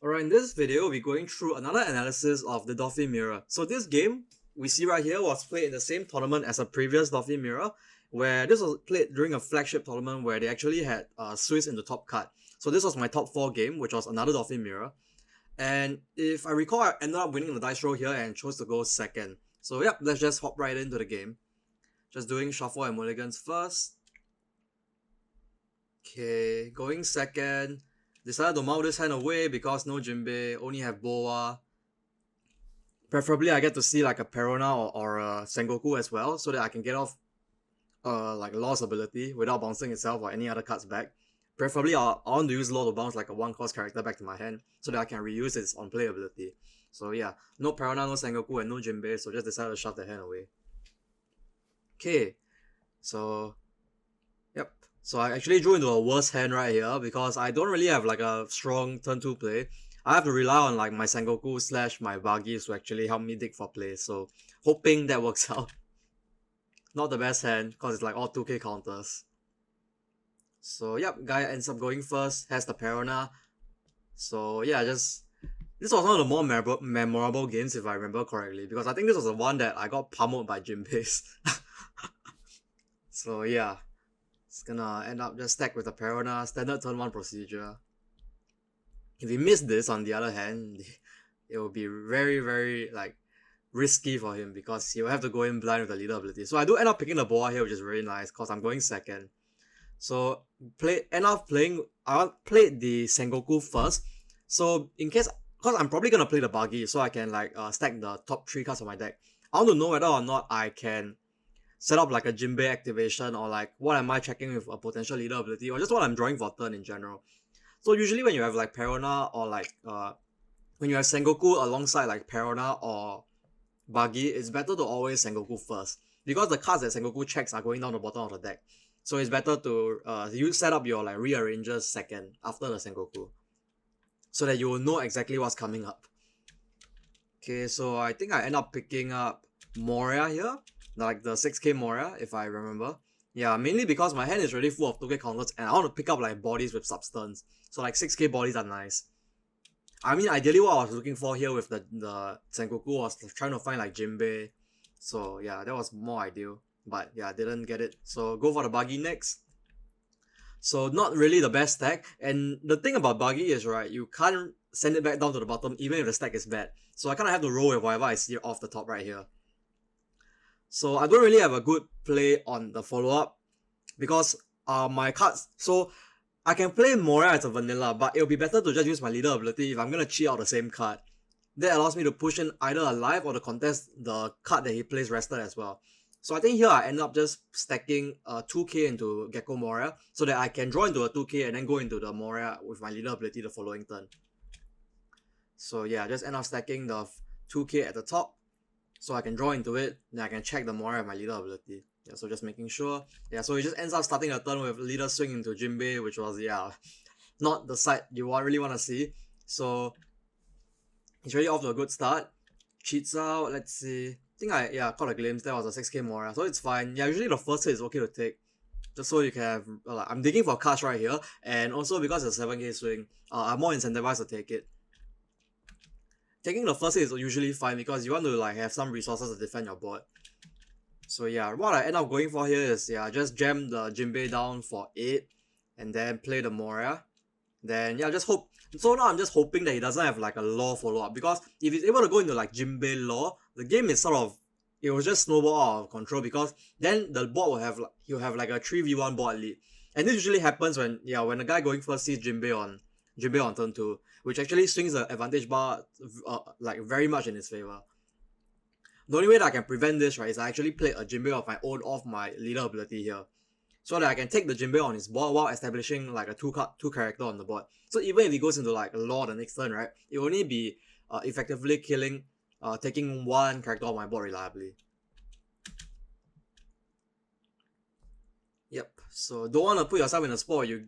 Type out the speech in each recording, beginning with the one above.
Alright, in this video, we'll be going through another analysis of the Doflamingo mirror. So this game, we see right here, was played in the same tournament as a previous Doflamingo mirror, where this was played during a flagship tournament where they actually had Swiss in the top card. So this was my top 4 game, which was another Doflamingo mirror. And if I recall, I ended up winning the dice roll here and chose to go second. So yep, let's just hop right into the game. Just doing shuffle and mulligans first. Okay, going second. Decided to mount this hand away because no Jinbe, only have Boa. Preferably I get to see like a Perona or a Sengoku as well, so that I can get off like Law's ability without bouncing itself or any other cards back. Preferably I want to use Law to bounce like a 1-cost character back to my hand so that I can reuse its on-play ability. So yeah, no Perona, no Sengoku and no Jinbe, so just decided to shove the hand away. Okay, so yep. So I actually drew into a worse hand right here because I don't really have like a strong turn 2 play. I have to rely on like my Sengoku / my Bagis to actually help me dig for play. So hoping that works out. Not the best hand because it's like all 2k counters. So yep, guy ends up going first, has the Perona. So yeah, this was one of the more memorable games if I remember correctly, because I think this was the one that I got pummeled by Jinbes. So yeah. It's gonna end up just stacked with a Perona, standard turn 1 procedure. If he missed this, on the other hand, it will be very, very like risky for him because he'll have to go in blind with the leader ability. So I do end up picking the Boa here, which is really nice because I'm going second. So I played the Sengoku first. So in case, because I'm probably gonna play the Buggy, so I can like stack the top 3 cards of my deck. I want to know whether or not I can set up like a Jinbe activation, or like what am I checking with a potential leader ability, or just what I'm drawing for turn in general. So usually when you have like Perona or like when you have Sengoku alongside like Perona or Buggy, it's better to always Sengoku first because the cards that Sengoku checks are going down the bottom of the deck. So it's better to you set up your like rearrangers second after the Sengoku, so that you will know exactly what's coming up. Okay, so I think I end up picking up Moria here, like the 6k Moria if I remember. Yeah, mainly because my hand is already full of 2k counters and I want to pick up like bodies with substance. So like 6k bodies are nice. I mean, ideally what I was looking for here with the Sengoku was trying to find like Jinbe. So yeah, that was more ideal. But yeah, I didn't get it. So go for the Buggy next. So not really the best stack. And the thing about Buggy is, right, you can't send it back down to the bottom even if the stack is bad. So I kind of have to roll with whatever I see off the top right here. So I don't really have a good play on the follow-up because my cards, so I can play Moria as a vanilla, but it'll be better to just use my leader ability if I'm gonna cheat out the same card. That allows me to push in either a life or to contest the card that he plays rested as well. So I think here I end up just stacking 2k into Gecko Moria so that I can draw into a 2k and then go into the Moria with my leader ability the following turn. So yeah, just end up stacking the 2k at the top so I can draw into it, then I can check the Moria with my leader ability. Yeah, so just making sure. Yeah, so it just ends up starting a turn with leader swing into Jinbe, which was, yeah, not the side you really want to see. So he's already off to a good start. Cheats out, let's see. I think I caught a glimpse. That was a 6k Moria, so it's fine. Yeah, usually the first hit is okay to take, just so you can have, I'm digging for cards right here, and also because it's a 7k swing, I'm more incentivized to take it. Taking the first hit is usually fine because you want to like have some resources to defend your board. So yeah, what I end up going for here is, yeah, just jam the Jinbe down for 8 and then play the Moria. Then yeah, just hope. So now I'm just hoping that he doesn't have like a Law follow-up, because if he's able to go into like Jinbe Law, the game is sort of, it will just snowball out of control because then the board will have like, he'll have like a 3v1 board lead. And this usually happens when the guy going first sees Jinbe on turn 2, which actually swings the advantage bar like very much in his favor. The only way that I can prevent this, right, is I actually play a Jinbe of my own off my leader ability here, so that I can take the Jinbe on his board while establishing like a 2 character on the board. So even if he goes into like Law the next turn, right, it will only be effectively taking 1 character on my board reliably. Yep, so don't want to put yourself in a spot where you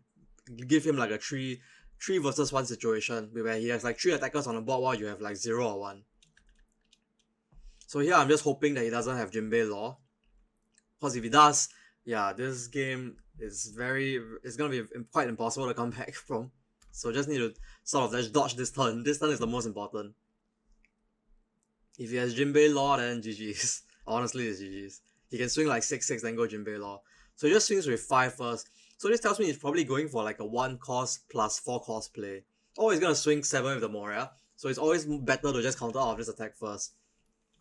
give him like a 3 versus 1 situation where he has like 3 attackers on the board while you have like 0 or 1. So here I'm just hoping that he doesn't have Jinbe Law, because if he does, yeah, this game is it's gonna be quite impossible to come back from. So just need to sort of just dodge this turn. This turn is the most important. If he has Jinbe Law, then GG's. Honestly, it's GG's. He can swing like 6-6 then go Jinbe Law. So he just swings with 5 first. So this tells me he's probably going for like a 1 cost plus 4 cost play. Or he's gonna swing 7 with the Moria. So it's always better to just counter out of this attack first.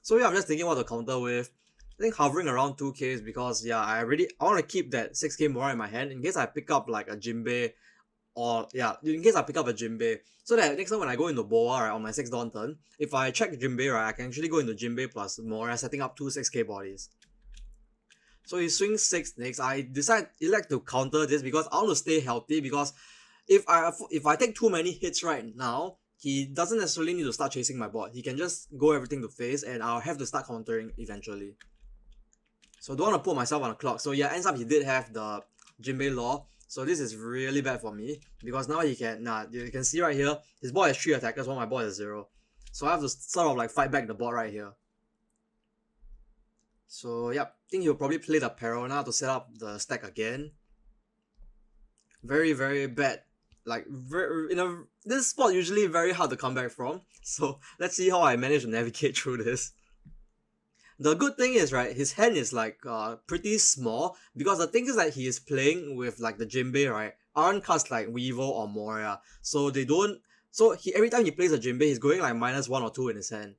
So yeah, I'm just thinking what to counter with. I think hovering around 2k is because yeah, I want to keep that 6k Moria in my hand in case I pick up like a Jinbe, or yeah, in case I pick up a Jinbe, so that next time when I go into Boa, right, on my 6th Dawn turn, if I check Jinbe, right, I can actually go into Jinbe plus Moria, setting up 2 6k bodies. So he swings 6 next. I elect to counter this because I want to stay healthy, because if I take too many hits right now, he doesn't necessarily need to start chasing my board. He can just go everything to face and I'll have to start countering eventually. So don't want to put myself on a clock. So yeah, ends up he did have the Jinbe Law. So this is really bad for me because now he can, you can see right here, his board has 3 attackers while my board has 0. So I have to sort of like fight back the board right here. So yep, I think he'll probably play the Perona to set up the stack again. Very, very bad. Like, this spot usually very hard to come back from. So let's see how I manage to navigate through this. The good thing is, right, his hand is like pretty small, because the thing is that he is playing with like the Jinbe, right, aren't cards like Weevil or Moria. So they don't, so every time he plays a Jinbe, he's going like -1 or 2 in his hand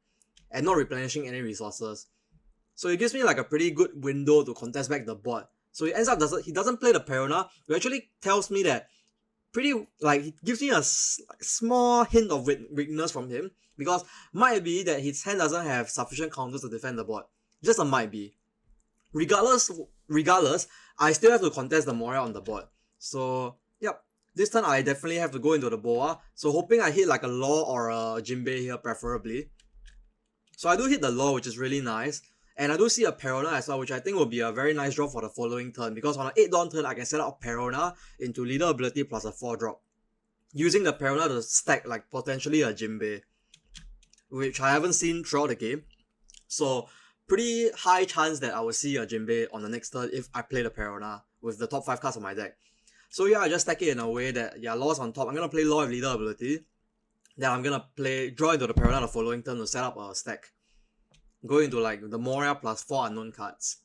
and not replenishing any resources. So it gives me like a pretty good window to contest back the board. So he ends up he doesn't play the Perona, which actually tells me that it gives me a small hint of weakness from him, because might be that his hand doesn't have sufficient counters to defend the board. Just a might be. Regardless, I still have to contest the Moria on the board. So yep, this turn I definitely have to go into the Boa. So hoping I hit like a Law or a Jinbe here preferably. So I do hit the Law, which is really nice. And I do see a Perona as well, which I think will be a very nice drop for the following turn, because on an 8 Dawn turn, I can set up Perona into Leader Ability plus a 4 drop, using the Perona to stack like potentially a Jinbe, which I haven't seen throughout the game. So pretty high chance that I will see a Jinbe on the next turn if I play the Perona with the top 5 cards of my deck. So yeah, I just stack it in a way that, yeah, Law's on top. I'm going to play Law with Leader Ability. Then I'm going to draw into the Perona the following turn to set up a stack, go into like the Moria plus 4 unknown cards.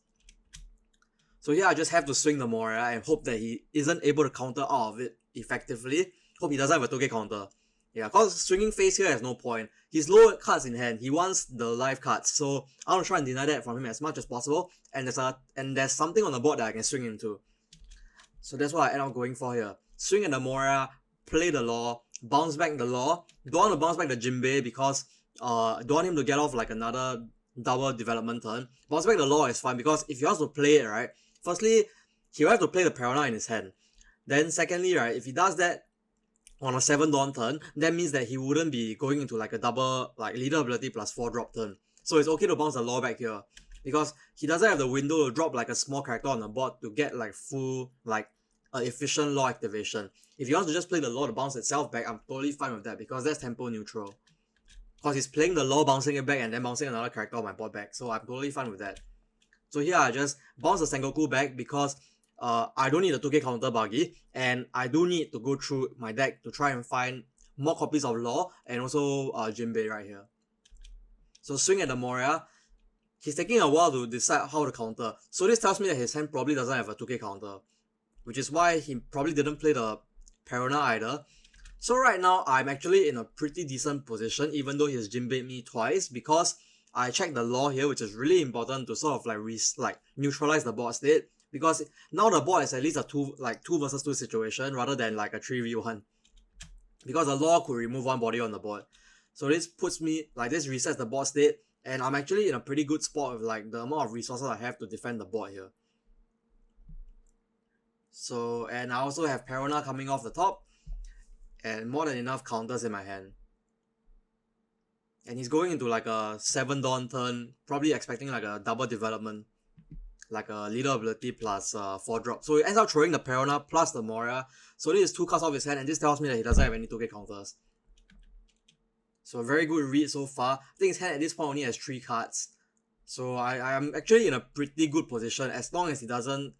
So yeah, I just have to swing the Moria and hope that he isn't able to counter out of it effectively. Hope he doesn't have a 2k counter. Yeah, because swinging face here has no point. He's low cards in hand. He wants the live cards. So I want to try and deny that from him as much as possible. And there's something on the board that I can swing into. So that's what I end up going for here. Swing at the Moria, play the Law, bounce back the Law. Don't want to bounce back the Jinbe because don't want him to get off like another double development turn. Bounce back the Law is fine, because if he wants to play it, right, firstly, he'll have to play the Perona in his hand. Then secondly, right, if he does that on a 7 Dawn turn, that means that he wouldn't be going into like a double, like Leader Ability plus 4 drop turn. So it's okay to bounce the Law back here, because he doesn't have the window to drop like a small character on the board to get like full, like efficient Law activation. If he wants to just play the Law to bounce itself back, I'm totally fine with that, because that's tempo neutral. Because he's playing the Law, bouncing it back, and then bouncing another character on my board back. So I'm totally fine with that. So here I just bounce the Sengoku back because I don't need a 2k counter buggy, and I do need to go through my deck to try and find more copies of Law and also Jinbe right here. So swing at the Moria. He's taking a while to decide how to counter. So this tells me that his hand probably doesn't have a 2k counter, which is why he probably didn't play the Perona either. So right now, I'm actually in a pretty decent position, even though he's Jinbed me twice, because I checked the Law here, which is really important to sort of like neutralize the board state, because now the board is at least a 2 versus 2 situation rather than like a 3v1, because the Law could remove one body on the board. So this resets the board state, and I'm actually in a pretty good spot with like the amount of resources I have to defend the board here. So, and I also have Perona coming off the top, and more than enough counters in my hand. And he's going into like a 7 Dawn turn, probably expecting like a double development, like a Leader Ability plus 4 drop. So he ends up throwing the Perona plus the Moria. So this is 2 cards off his hand, and this tells me that he doesn't have any 2k counters. So very good read so far. I think his hand at this point only has 3 cards. So I am actually in a pretty good position, as long as he doesn't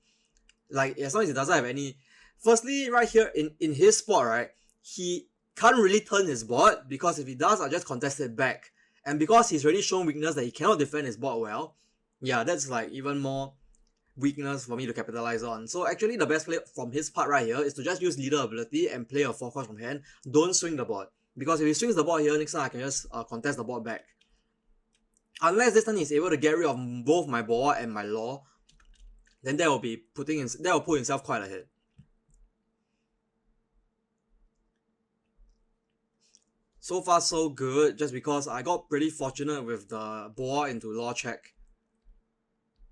have any. Firstly, right here in his spot, right, he can't really turn his board, because if he does, I'll just contest it back. And because he's already shown weakness that he cannot defend his board well, yeah, that's like even more weakness for me to capitalize on. So actually the best play from his part right here is to just use leader ability and play a 4 cards from hand. Don't swing the board, because if he swings the board here, next time I can just contest the board back. Unless this time he's able to get rid of both my board and my law, then that will put himself quite ahead. So far so good, just because I got pretty fortunate with the board into law check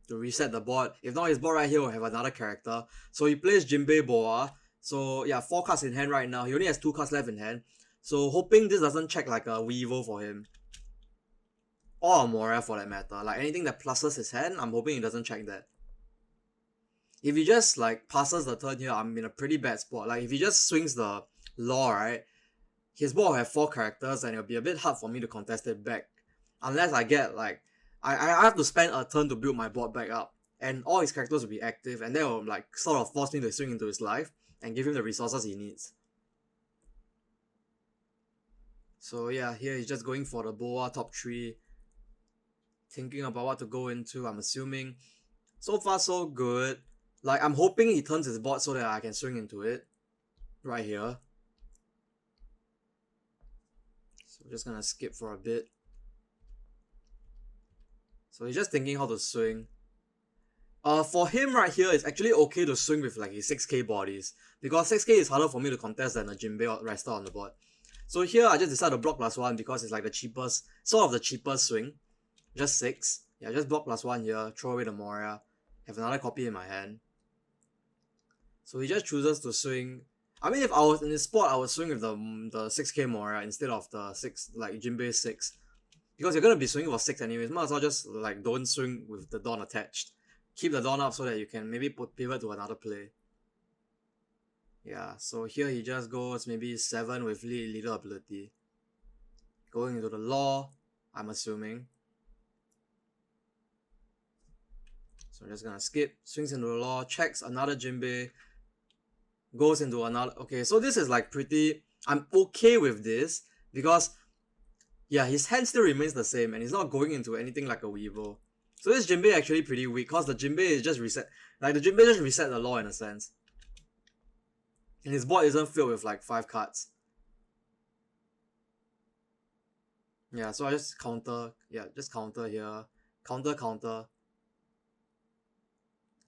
to reset the board. If not, his board right here will have another character. So he plays Jinbe Boa. So yeah, 4 cards in hand right now. He only has 2 cards left in hand. So hoping this doesn't check like a Weevil for him. Or a Moria for that matter. Like anything that pluses his hand, I'm hoping he doesn't check that. If he just like passes the turn here, I'm in a pretty bad spot. Like if he just swings the law, right, his board will have 4 characters and it'll be a bit hard for me to contest it back. Unless I get like, I have to spend a turn to build my board back up. And all his characters will be active, and that will like sort of force me to swing into his life and give him the resources he needs. So yeah, here he's just going for the Boa top 3. Thinking about what to go into, I'm assuming. So far so good. Like I'm hoping he turns his board so that I can swing into it. Right here. So just gonna skip for a bit. So he's just thinking how to swing. For him right here, it's actually okay to swing with like his 6k bodies, because 6k is harder for me to contest than a Jinbe or Resta on the board. So here I just decided to block +1 because it's like the cheapest, sort of the cheapest swing. Just 6. Yeah, just block +1 here, throw away the Moria, have another copy in my hand. So he just chooses to swing. I mean, if I was in his spot, I would swing with the 6k Moria instead of the 6, like Jinbe 6. Because you're going to be swinging for 6 anyways, might as well just like don't swing with the Dawn attached. Keep the Dawn up so that you can maybe pivot to another play. Yeah, so here he just goes maybe 7 with leader ability. Going into the law, I'm assuming. So I'm just gonna skip, swings into the law, checks another Jinbe, goes into another. Okay, so this is like pretty, I'm okay with this because yeah, his hand still remains the same and he's not going into anything like a Weevil. So this Jinbe actually pretty weak because the Jinbe is just reset, like the Jinbe just reset the law in a sense. And his board isn't filled with like 5 cards. Yeah, so I just counter, yeah, just counter here, counter.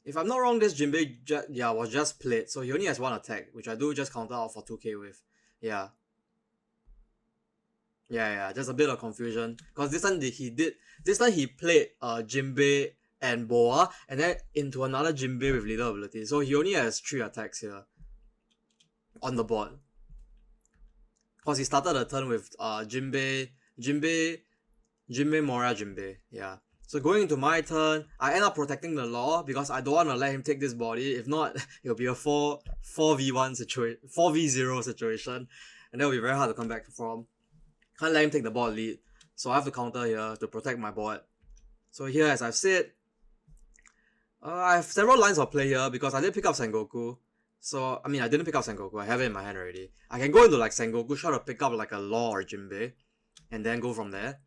If I'm not wrong, this Jinbe was just played, so he only has 1 attack, which I do just counter out for 2k with. Yeah, just a bit of confusion. Because this time he played Jinbe and Boa, and then into another Jinbe with leader ability. So he only has 3 attacks here on the board. Because he started the turn with Jinbe, Moria, Jinbe. Yeah. So going into my turn, I end up protecting the law because I don't want to let him take this body. If not, it'll be a 4v1 situation, 4v0 situation, and that will be very hard to come back from. Can't let him take the board lead, so I have to counter here to protect my board. So here, as I've said, I have several lines of play here because I did pick up Sengoku. So, I mean, I didn't pick up Sengoku, I have it in my hand already. I can go into like Sengoku, try to pick up like a Law or Jinbe, and then go from there.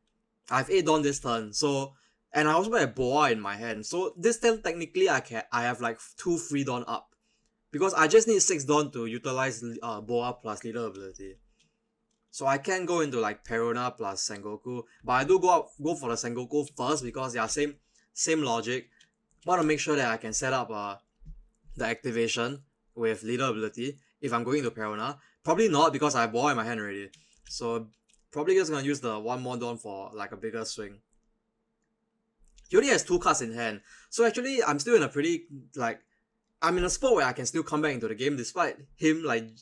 I have 8 Dawn this turn, so, and I also have Boa in my hand. So this turn, technically, I have like 2 free Dawn up. Because I just need 6 Dawn to utilize Boa plus leader ability. So I can go into like Perona plus Sengoku, but I do go for the Sengoku first because yeah, same logic. Want to make sure that I can set up the activation with leader ability if I'm going to Perona. Probably not because I have Boa in my hand already. So probably just gonna use the 1 more Dawn for like a bigger swing. He only has 2 cards in hand. So actually I'm still in a pretty like, I'm in a spot where I can still come back into the game despite him like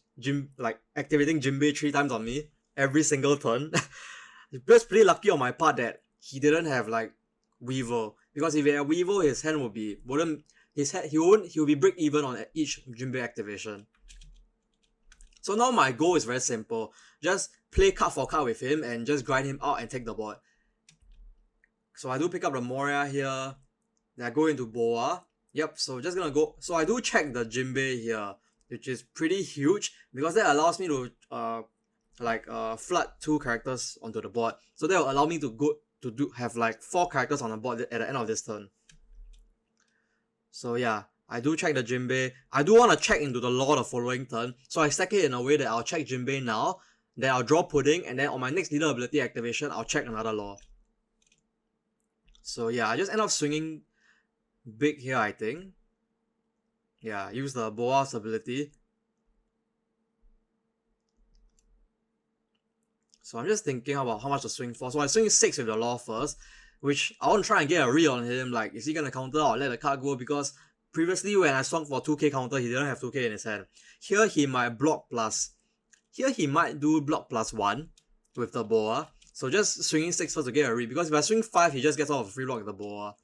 activating Jinbe 3 times on me every single turn. Just pretty lucky on my part that he didn't have like Weevil, because if he had Weevil, his hand would be he'll be break even on each Jinbe activation. So now my goal is very simple. Just play card for card with him and just grind him out and take the board. So I do pick up the Moria here. Then I go into Boa. Yep, so just gonna go. So I do check the Jinbe here which is pretty huge because that allows me to flood 2 characters onto the board. So that will allow me to have like 4 characters on the board at the end of this turn. So yeah, I do check the Jinbe. I do want to check into the law the following turn, so I stack it in a way that I'll check Jinbe now, then I'll draw Pudding, and then on my next leader ability activation, I'll check another law. So yeah, I just end up swinging big here, I think. Yeah, use the Boa's ability. So I'm just thinking about how much to swing for. So I swing 6 with the law first, which I want to try and get a read on him. Like, is he going to counter or let the card go? Because previously when I swung for 2k counter, he didn't have 2k in his hand. Here he might block plus. Here he might do block +1 with the Boa. So just swinging 6 first to get a read. Because if I swing 5, he just gets off a free block with the Boa.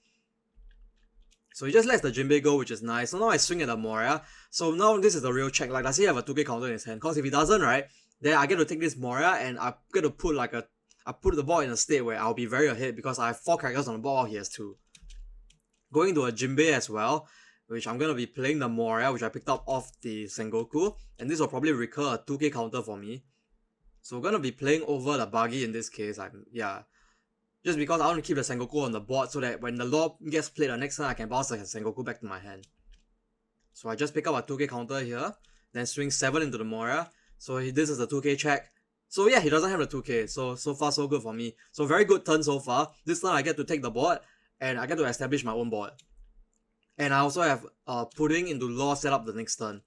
So he just lets the Jinbe go, which is nice. So now I swing at the Moria. So now this is the real check. Like, does he have a 2k counter in his hand? Because if he doesn't, right, then I get to take this Moria and I get to put I put the ball in a state where I'll be very ahead because I have 4 characters on the board while he has 2. Going to a Jinbe as well, which I'm going to be playing the Moria, which I picked up off the Sengoku. And this will probably recur a 2k counter for me. So we're going to be playing over the Buggy in this case. Just because I want to keep the Sengoku on the board so that when the law gets played the next turn, I can bounce the Sengoku back to my hand. So I just pick up a 2k counter here, then swing 7 into the Moria. So this is a 2k check. So yeah, he doesn't have the 2k. So far so good for me. So very good turn so far. This turn I get to take the board and I get to establish my own board. And I also have Pudding into law set up the next turn.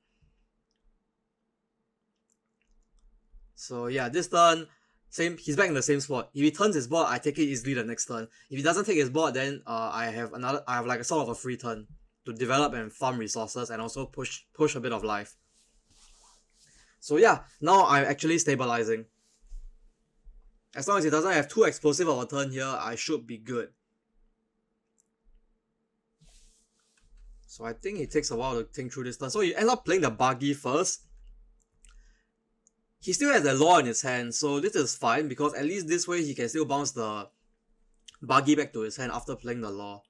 So yeah, this turn, same. He's back in the same spot. If he turns his board, I take it easily the next turn. If he doesn't take his board, then I have like a sort of a free turn to develop and farm resources and also push a bit of life. So yeah, now I'm actually stabilizing. As long as he doesn't have too explosive of a turn here, I should be good. So I think it takes a while to think through this turn. So he ends up playing the Buggy first. He still has the law in his hand, so this is fine because at least this way he can still bounce the Buggy back to his hand after playing the law.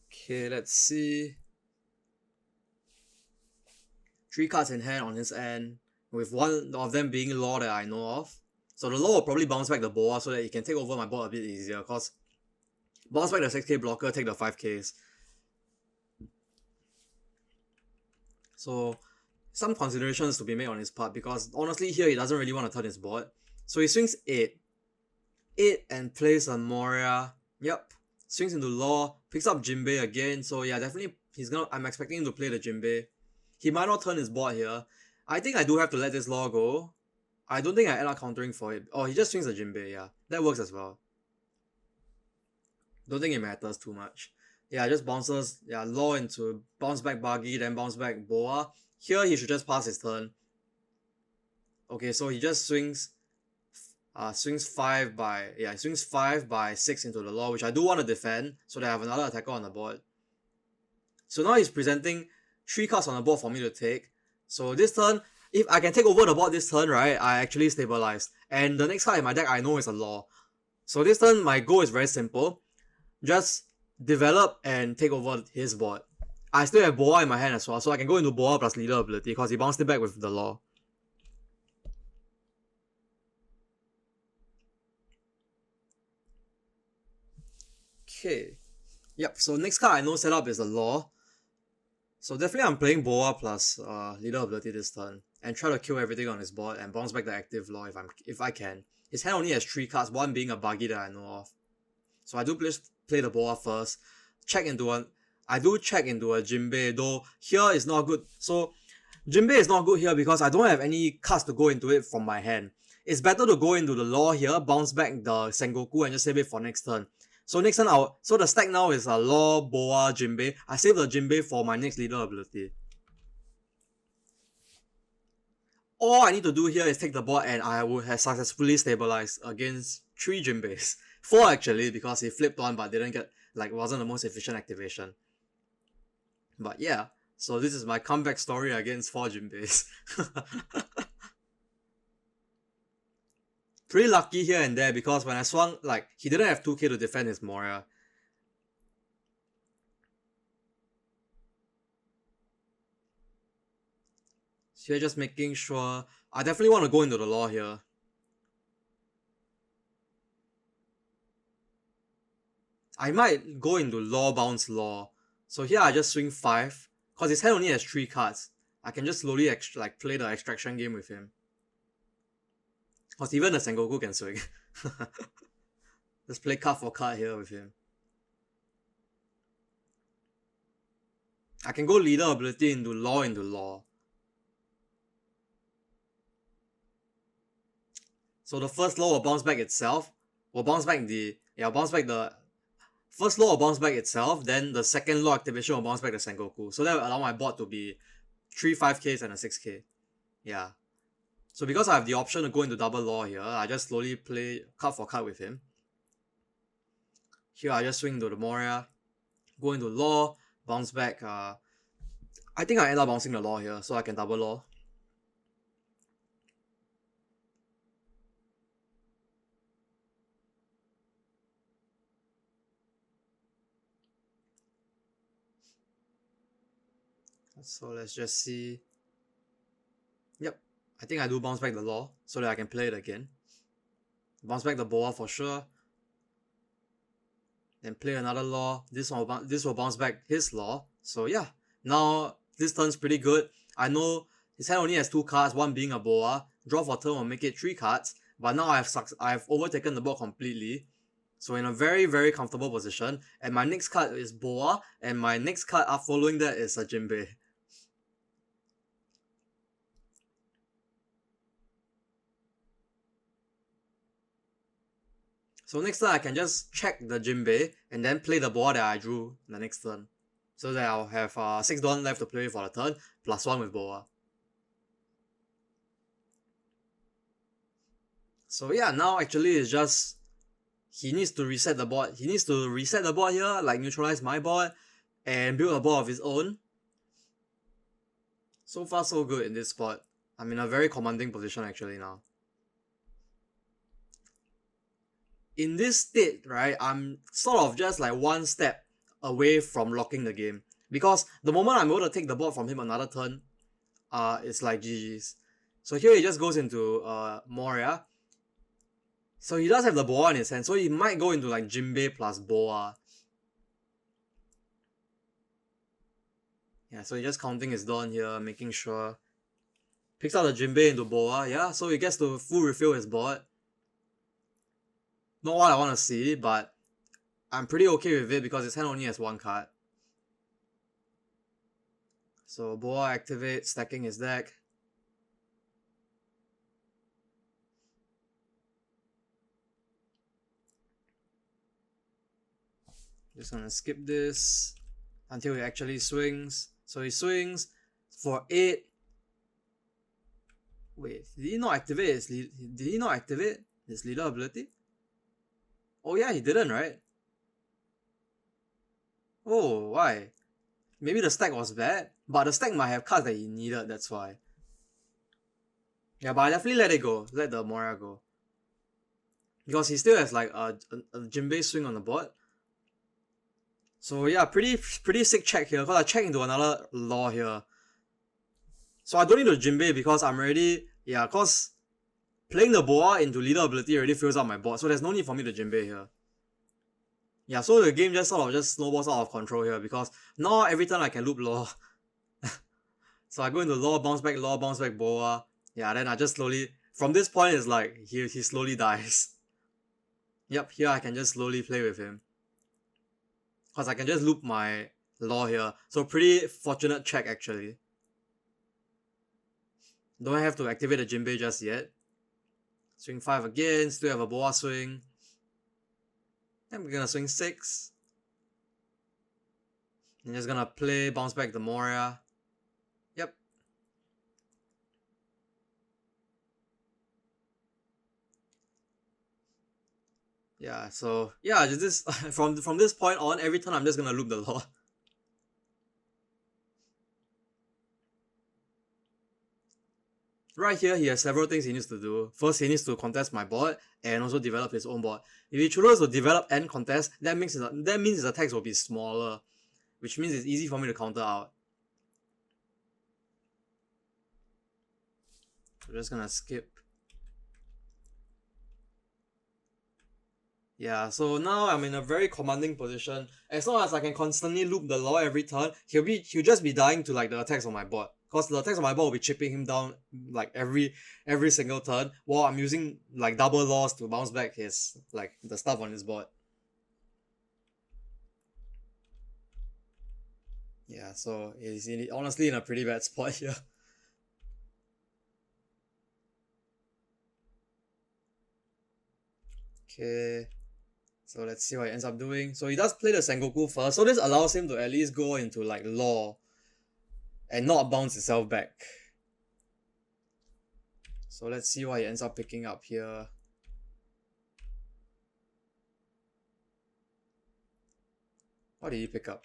Okay, let's see. 3 cards in hand on his end, with one of them being law that I know of. So the law will probably bounce back the Boa so that he can take over my board a bit easier, because bounce back the 6k blocker, take the 5ks. So some considerations to be made on his part, because honestly here he doesn't really want to turn his board. So he swings 8 and plays a Moria. Yep, swings into law, picks up Jinbe again. So yeah, definitely I'm expecting him to play the Jinbe. He might not turn his board here. I think I do have to let this law go. I don't think I end up countering for it. Oh, he just swings the Jinbe, yeah. That works as well. Don't think it matters too much. Yeah, just bounces, law into bounce back Buggy, then bounce back Boa. Here he should just pass his turn. Okay, so he just swings 5 by 6 into the law, which I do want to defend, so that I have another attacker on the board. So now he's presenting 3 cards on the board for me to take. So this turn, if I can take over the board this turn, right, I actually stabilize. And the next card in my deck I know is a law. So this turn, my goal is very simple. Just develop and take over his board. I still have Boa in my hand as well, so I can go into Boa plus leader ability because he bounced it back with the law. Okay. Yep, so next card I know set up is the law. So definitely I'm playing Boa plus leader ability this turn and try to kill everything on his board and bounce back the active law if I can. His hand only has 3 cards, one being a Buggy that I know of. So I do play the Boa first. I do check into a Jinbe, though here is not good. So Jinbe is not good here because I don't have any cards to go into it from my hand. It's better to go into the law here, bounce back the Sengoku and just save it for next turn. So next turn, so the stack now is a law, Boa, Jinbe. I save the Jinbe for my next leader ability. All I need to do here is take the board and I would have successfully stabilized against 3 Jinbes. 4 actually, because he flipped one but didn't get, wasn't the most efficient activation. But yeah, so this is my comeback story against 4 Jinbes. Pretty lucky here and there because when I swung, he didn't have 2k to defend his Moria. So you're just making sure. I definitely want to go into the law here. I might go into law bounce law. So here I just swing 5. Because his hand only has 3 cards. I can just slowly play the extraction game with him. Because even the Sengoku can swing. Just play card for card here with him. I can go leader ability into law. So the first law will bounce back itself. First law will bounce back itself, then the second law activation will bounce back the Sengoku. So that will allow my board to be 3 5Ks and a 6K. Yeah. So because I have the option to go into double law here, I just slowly play card for card with him. Here I just swing to the Moria, go into law, bounce back. I think I end up bouncing the law here, so I can double law. So let's just see. Yep, I think I do bounce back the law so that I can play it again. Bounce back the boa for sure. Then play another law. This will bounce back his law. So yeah, now this turn's pretty good. I know his hand only has 2 cards, one being a boa. Draw for turn will make it 3 cards. But now I've overtaken the board completely. So in a very, very comfortable position. And my next card is boa. And my next card following that is a Jinbe. So next turn I can just check the Jinbe and then play the boa that I drew the next turn. So that I'll have 6 Don left to play for the turn, plus 1 with boa. So yeah, now actually it's just he needs to reset the board. He needs to reset the board here, like neutralize my board and build a board of his own. So far so good in this spot. I'm in a very commanding position actually now. In this state, right, I'm sort of just like one step away from locking the game. Because the moment I'm able to take the board from him another turn, it's like GG's. So here he just goes into Moria. So he does have the boa in his hand, so he might go into like Jinbe plus boa. Yeah, so he's just counting his Don here, making sure. Picks out the Jinbe into boa, yeah, so he gets to full refill his board. Not what I want to see, but I'm pretty okay with it because his hand only has 1 card. So boa activates, stacking his deck. Just gonna skip this until he actually swings. So he swings for 8. Wait, did he not activate his leader ability? Oh yeah, he didn't, right? Oh, why? Maybe the stack was bad, but the stack might have cards that he needed, that's why. Yeah, but I definitely let it go. Let the Moria go. Because he still has like a Jinbe swing on the board. So yeah, pretty sick check here, because I check into another law here. So I don't need to Jinbe because I'm already, because playing the boa into leader ability already fills out my board, so there's no need for me to Jinbe here. Yeah, so the game just sort of just snowballs out of control here because now every time I can loop law. So I go into law, bounce back boa. Yeah, then I just slowly, from this point it's like he slowly dies. Yep, here I can just slowly play with him. Because I can just loop my law here. So pretty fortunate check actually. Don't have to activate the Jinbe just yet. Swing 5 again, still have a boa swing. And we're gonna swing 6. And just gonna play, bounce back the Moria. Yep. Yeah, so yeah, just this from this point on, every turn I'm just gonna loop the law. Right here, he has several things he needs to do. First, he needs to contest my board and also develop his own board. If he chooses to develop and contest, that means his attacks will be smaller, which means it's easy for me to counter out. We're just gonna skip. Yeah, so now I'm in a very commanding position. As long as I can constantly loop the law every turn, he'll just be dying to like the attacks on my board. Cause the attacks on my board will be chipping him down like every single turn, while I'm using like double laws to bounce back his like the stuff on his board. Yeah, so he's honestly in a pretty bad spot here. Okay. So let's see what he ends up doing. So he does play the Sengoku first, so this allows him to at least go into like law and not bounce itself back. So let's see what he ends up picking up here. What did he pick up?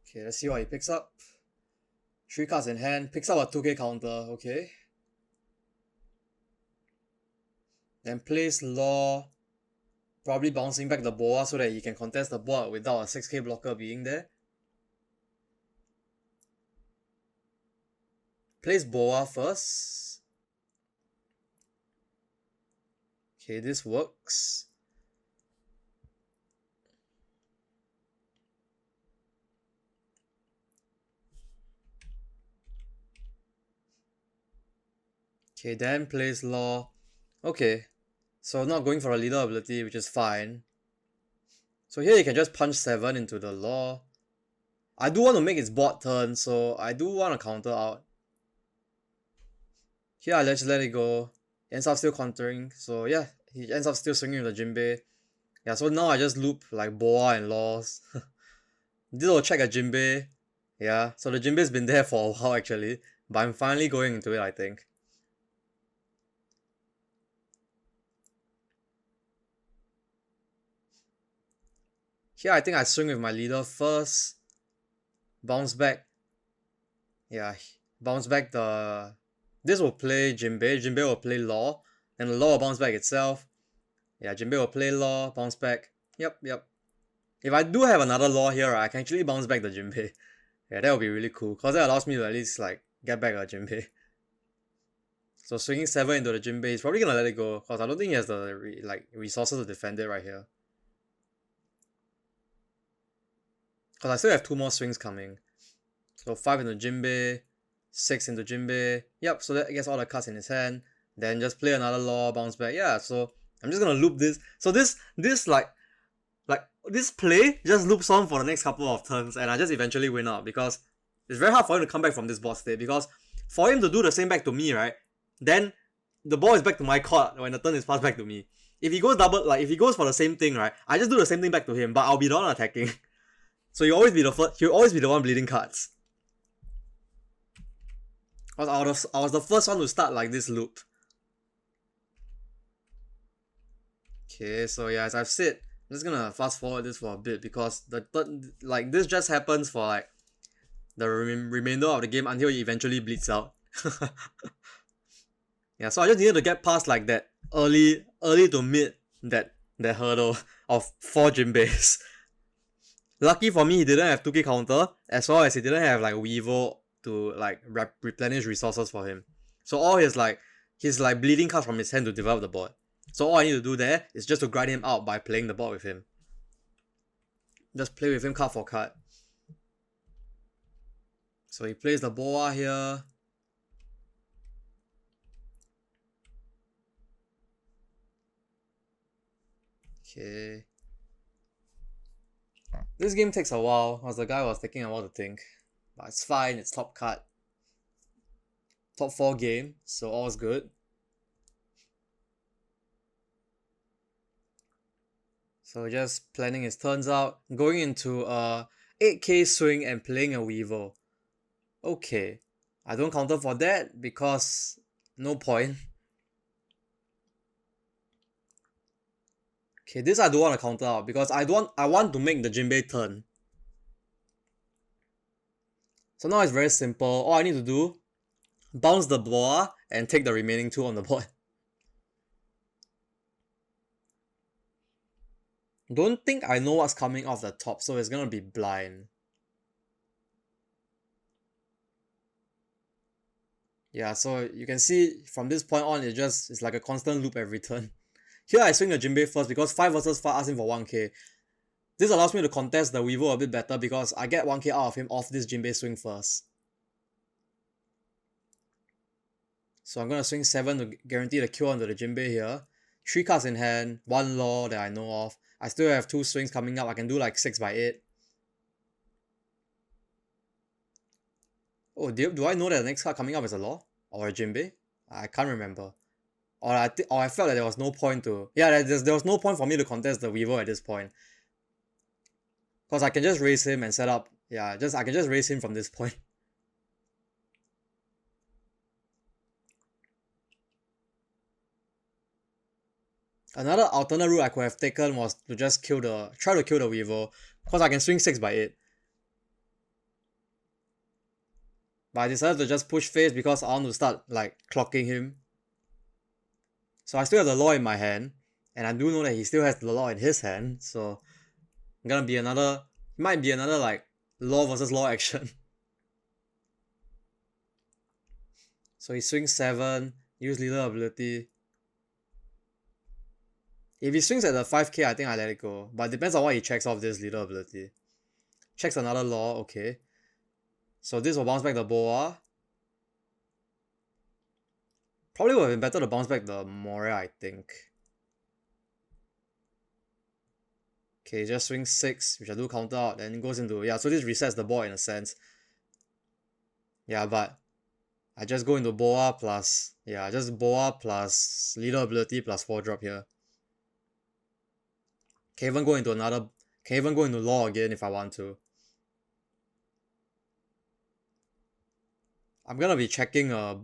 Okay, let's see what he picks up. 3 cards in hand, picks up a 2k counter, okay. Then plays Law, probably bouncing back the Boa so that he can contest the board without a 6k blocker being there. Plays Boa first. Okay, this works. Okay, then plays Law. Okay, so not going for a leader ability, which is fine. So here you can just punch 7 into the Law. I do want to make its board turn, so I do want to counter out. Here I just let it go. He ends up still countering, so yeah, he ends up still swinging with the Jinbe. Yeah, so now I just loop like Boa and Laws. This will check a Jinbe. Yeah, so the Jinbe's been there for a while actually, but I'm finally going into it, I think. Here I think I swing with my leader first. Bounce back. Yeah, bounce back the... This will play Jinbe. Jinbe will play Law. And the Law will bounce back itself. Yeah, Jinbe will play Law, bounce back. Yep. If I do have another Law here, I can actually bounce back the Jinbe. Yeah, that would be really cool. Because that allows me to at least like get back a Jinbe. So swinging 7 into the Jinbe, he's probably gonna let it go. Because I don't think he has the resources to defend it right here. Because I still have 2 more swings coming. So 5 into Jinbe, 6 into Jinbe. Yep, so that gets all the cards in his hand. Then just play another Law, bounce back. Yeah, so I'm just gonna loop this. So this this play just loops on for the next couple of turns, and I just eventually win out because it's very hard for him to come back from this board state. Because for him to do the same back to me, right? Then the ball is back to my court when the turn is passed back to me. If he goes if he goes for the same thing, right? I just do the same thing back to him, but I'll be the one attacking. So you always be the first. He'll always be the one bleeding cards. Because I was the first one to start like this loop. Okay, so yeah, as I've said, I'm just gonna fast forward this for a bit because this just happens for like the remainder of the game until he eventually bleeds out. Yeah, so I just needed to get past like that early to mid that hurdle of 4 Jinbes. Lucky for me, he didn't have 2k counter, as well as he didn't have like Weevil to like replenish resources for him. So all his bleeding cards from his hand to develop the board. So all I need to do there is just to grind him out by playing the board with him. Just play with him card for card. So he plays the Boa here. Okay. This game takes a while, as the guy was taking a while to think. But it's fine, it's top card. Top 4 game, so all's good. So just planning his turns out, going into a 8k swing and playing a Weevil. Okay, I don't counter for that because no point. Okay, this I don't want to counter out because I want to make the Jinbe turn. So now it's very simple. All I need to do, bounce the Boa and take the remaining 2 on the board. Don't think I know what's coming off the top, so it's gonna be blind. Yeah, so you can see from this point on, it's like a constant loop every turn. Here I swing the Jinbe first because 5 versus 5 asking for 1k. This allows me to contest the Weevil a bit better because I get 1k out of him off this Jinbe swing first. So I'm gonna swing 7 to guarantee the kill onto the Jinbe here. 3 cards in hand, 1 law that I know of. I still have 2 swings coming up. I can do like 6 by 8. Oh, do I know that the next card coming up is a law? Or a Jinbe? I can't remember. Or I felt that there was no point to... Yeah, there was no point for me to contest the Weevil at this point. Because I can just raise him and set up... Yeah, I can just raise him from this point. Another alternate route I could have taken was to just try to kill the Weevil. Because I can swing 6 by 8. But I decided to just push face because I want to start like clocking him. So I still have the law in my hand. And I do know that he still has the law in his hand. So might be another like law versus law action. So he swings 7, use leader ability. If he swings at the 5k, I think I let it go. But it depends on what he checks off this leader ability. Checks another law, okay. So this will bounce back the Boa. Probably would have been better to bounce back the Moria, I think. Okay, just swing 6, which I do counter out, then it goes into... Yeah, so this resets the board in a sense. Yeah, but I just go into Boa plus... Yeah, just Boa plus leader ability plus 4 drop here. Can even go into law again if I want to. I'm gonna be checking yeah,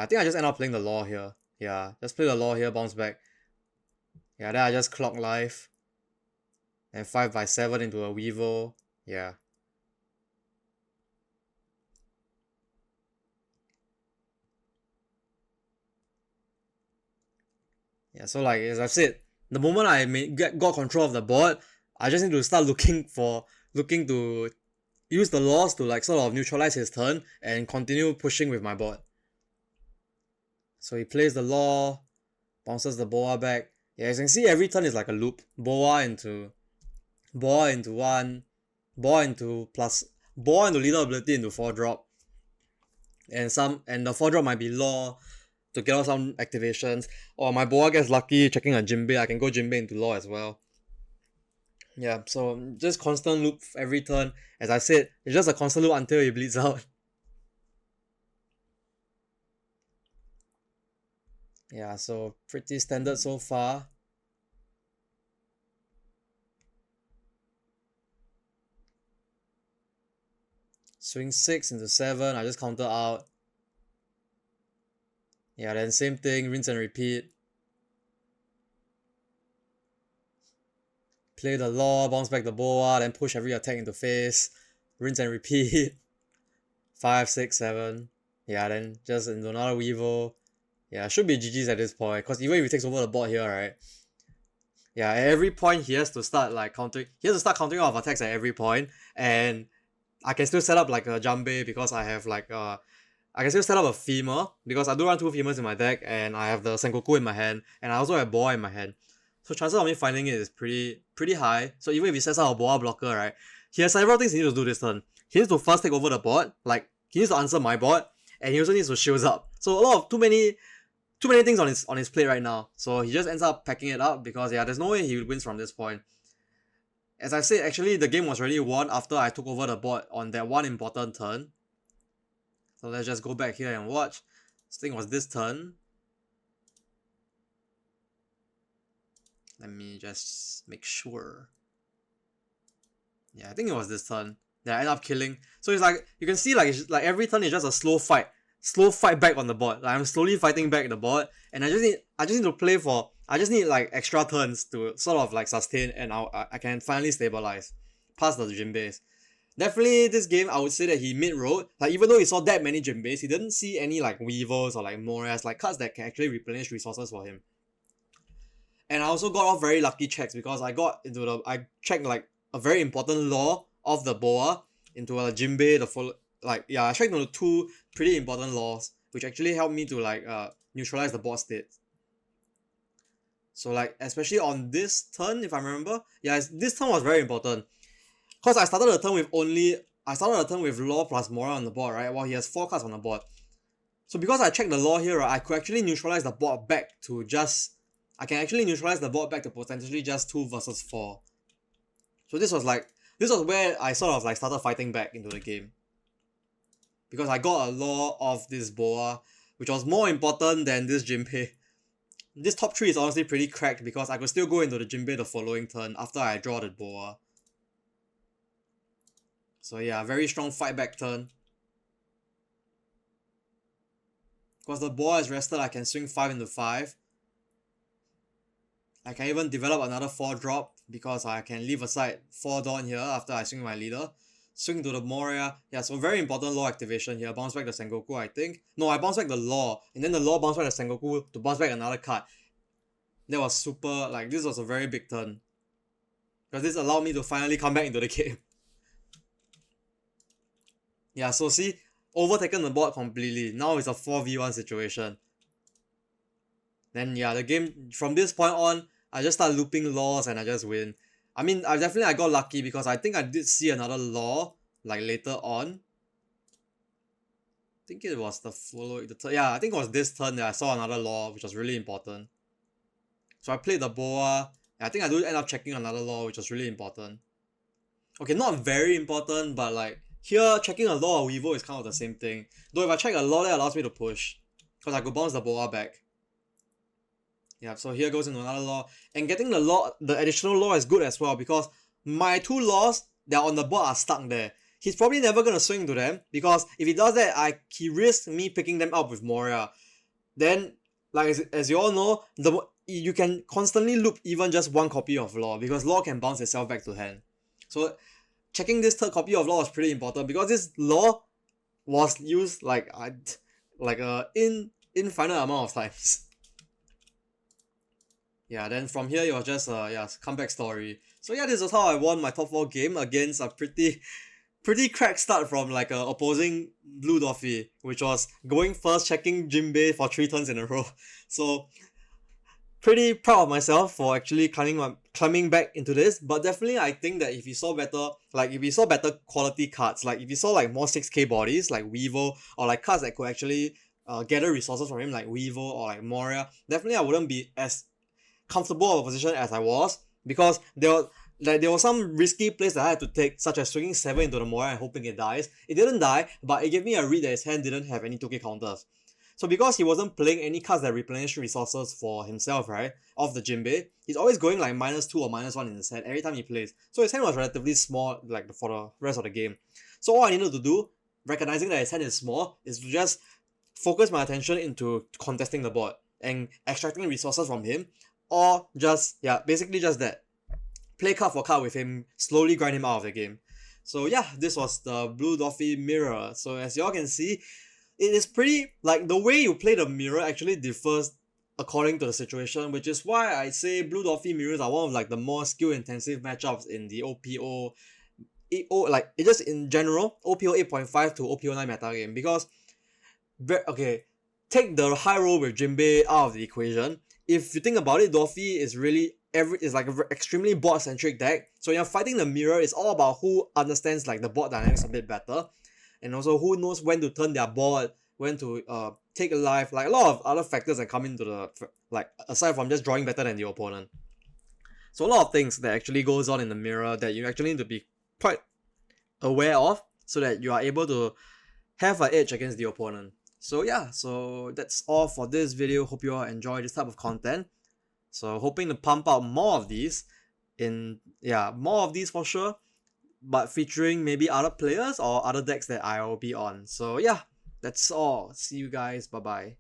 I think I just end up playing the law here. Yeah, just play the law here, bounce back. Yeah, then I just clock life. And 5 by 7 into a Weevil. Yeah. Yeah, so like as I've said, the moment I got control of the board, I just need to start looking to use the laws to like sort of neutralize his turn and continue pushing with my board. So he plays the law, bounces the Boa back. Yeah, as you can see, every turn is like a loop. Boa into 1, Boa into leader ability into 4 drop. And the 4 drop might be law to get out some activations. Or my Boa gets lucky checking a Jinbe, I can go Jinbe into law as well. Yeah, so just constant loop every turn. As I said, it's just a constant loop until he bleeds out. Yeah, so pretty standard so far. Swing 6 into 7, I just counter out. Yeah, then same thing, rinse and repeat. Play the law, bounce back the Boa, then push every attack into face. Rinse and repeat. 5, 6, 7. Yeah, then just into another Weevil. Yeah, should be GG's at this point, because even if he takes over the board here, right? Yeah, at every point he has to start like countering. He has to start countering off attacks at every point, and I can still set up like a Jinbe because I have like I can still set up a Femur because I do run 2 Femurs in my deck, and I have the Sengoku in my hand, and I also have Boa in my hand. So chances of me finding it is pretty high. So even if he sets out a Boa blocker, right, he has several things he needs to do this turn. He needs to first take over the board, like he needs to answer my board, and he also needs to shields up. So a lot of too many things on his plate right now. So he just ends up packing it up because yeah, there's no way he wins from this point. As I said, actually the game was already won after I took over the board on that one important turn. So let's just go back here and watch. This thing was this turn. Let me just make sure. Yeah, I think it was this turn that I ended up killing. So it's like, you can see like every turn is just a slow fight back on the board. Like I'm slowly fighting back the board, and I just need to play for, I just need like extra turns to sort of like sustain, and I can finally stabilize past the Jinbes. Definitely this game I would say that he mid-road. Like even though he saw that many Jinbes, he didn't see any like Weavers or like Morias, like cards that can actually replenish resources for him. And I also got off very lucky checks because I checked like a very important law of the Boa into a Jinbe, I checked into 2 pretty important laws, which actually helped me to like neutralize the board state. So like especially on this turn, if I remember, yeah, this turn was very important. Cause I started the turn with Law plus Mora on the board, right? While he has 4 cards on the board. So because I checked the Law here, right, I could actually neutralize the board back to just... I can actually neutralize the board back to potentially just 2 versus 4. So this was where I sort of like started fighting back into the game. Because I got a Law of this Boa, which was more important than this Jinbe. This top 3 is honestly pretty cracked because I could still go into the Jinbe the following turn after I draw the Boa. So yeah, very strong fight back turn. Because the Boa is rested, I can swing 5 into 5. I can even develop another 4 drop because I can leave aside 4 Dawn here after I swing my leader. Swing to the Moria. Yeah, so very important Law activation here. Bounce back the Sengoku, I think. No, I bounce back the Law. And then the Law bounce back the Sengoku to bounce back another card. That was super, like, this was a very big turn. Because this allowed me to finally come back into the game. Yeah, so see, overtaken the board completely. Now it's a 4v1 situation. Then yeah, the game, from this point on, I just start looping laws and I just win. I mean, I got lucky because I think I did see another law, like later on. I think it was the following, yeah, I think it was this turn that I saw another law, which was really important. So I played the Boa. I think I do end up checking another law, which was really important. Okay, not very important, but like, here, checking a law or Weevil is kind of the same thing. Though if I check a law, that allows me to push. Because I could bounce the Boa back. Yeah, so here goes into another law. And getting the additional law is good as well because my 2 laws that are on the board are stuck there. He's probably never going to swing to them because if he does that, he risks me picking them up with Moria. Then, like as you all know, you can constantly loop even just 1 copy of law because law can bounce itself back to hand. So checking this 3rd copy of law was pretty important because this law was used like infinite amount of times. Yeah, then from here it was just comeback story. So yeah, this is how I won my top 4 game against a pretty cracked start from like a opposing Blue Doffy, which was going first, checking Jinbe for 3 turns in a row. So pretty proud of myself for actually climbing back into this. But definitely I think that if you saw better quality cards, like if you saw like more 6k bodies like Weevil or like cards that could actually gather resources from him like Weevil or like Moria, definitely I wouldn't be as comfortable of a position as I was because there was some risky plays that I had to take, such as swinging 7 into the Moria and hoping it dies. It didn't die, but it gave me a read that his hand didn't have any 2k counters. So because he wasn't playing any cards that replenish resources for himself, right, off the Jinbe, he's always going like -2 or -1 in his hand every time he plays. So his hand was relatively small like for the rest of the game. So all I needed to do, recognizing that his hand is small, is to just focus my attention into contesting the board and extracting resources from him, or just, yeah, basically just that. Play card for card with him, slowly grind him out of the game. So yeah, this was the Blue Doffy mirror. So as y'all can see, it is pretty, like, the way you play the mirror actually differs according to the situation, which is why I say Blue Doffy mirrors are one of like the more skill intensive matchups in the OPO, like it just in general, OPO 8.5 to OPO 9 meta game. Because, okay, take the high roll with Jinbe out of the equation. If you think about it, Doffy is really like an extremely board centric deck. So you're fighting the mirror, it's all about who understands like the board dynamics a bit better, and also who knows when to turn their board, when to take a life, like a lot of other factors that come into the, like, aside from just drawing better than the opponent. So a lot of things that actually goes on in the mirror that you actually need to be quite aware of so that you are able to have an edge against the opponent. So yeah, so that's all for this video. Hope you all enjoy this type of content. So hoping to pump out more of these more of these for sure, but featuring maybe other players or other decks that I will be on. So yeah, that's all. See you guys. Bye bye.